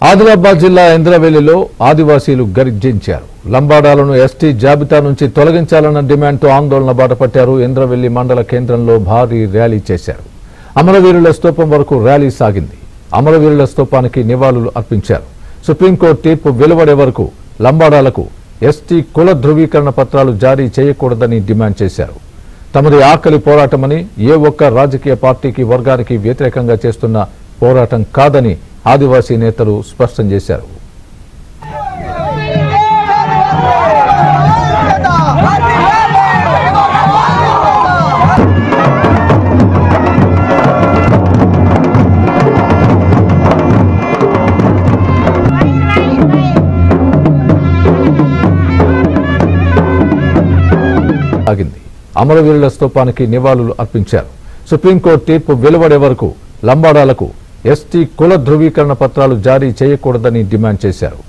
ఆదిలాబాద్ జిల్లా ఇంద్రవెల్లిలో ఆదివాసీలు గర్జించారు. లంబాడాలను ఎస్టీ జాబితా నుంచి తొలగించాలన్న డిమాండ్తో ఆందోళన బాటపట్టారు. ఇంద్రవెల్లి మండల కేంద్రంలో భారీ ర్యాలీ చేశారు. అమరవీరుల స్తూపం వరకు ర్యాలీ సాగింది. అమరవీరుల స్తూపానికి నివాళులు అర్పించారు. సుప్రీంకోర్టు తీర్పు వెలువడే వరకు లంబాడాలకు ఎస్టీ కుల ధృవీకరణ పత్రాలు జారీ చేయకూడదని డిమాండ్ చేశారు. తమది ఆకలి పోరాటమని, ఏ ఒక్క రాజకీయ పార్టీకి వర్గానికి వ్యతిరేకంగా చేస్తున్న పోరాటం కాదని ఆదివాసీ నేతలు స్పష్టం చేశారు. అమరవీరుల స్తూపానికి నివాళులు అర్పించారు. సుప్రీంకోర్టు తీర్పు వెలువడే వరకు లంబాడాలకు ఎస్టీ కుల ధృవీకరణ పత్రాలు జారీ చేయకూడదని డిమాండ్ చేశారు.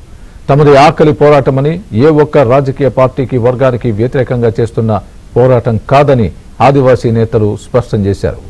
తమది ఆకలి పోరాటమని, ఏ ఒక్క రాజకీయ పార్టీకి వర్గానికి వ్యతిరేకంగా చేస్తున్న పోరాటం కాదని ఆదివాసీ నేతలు స్పష్టం చేశారు.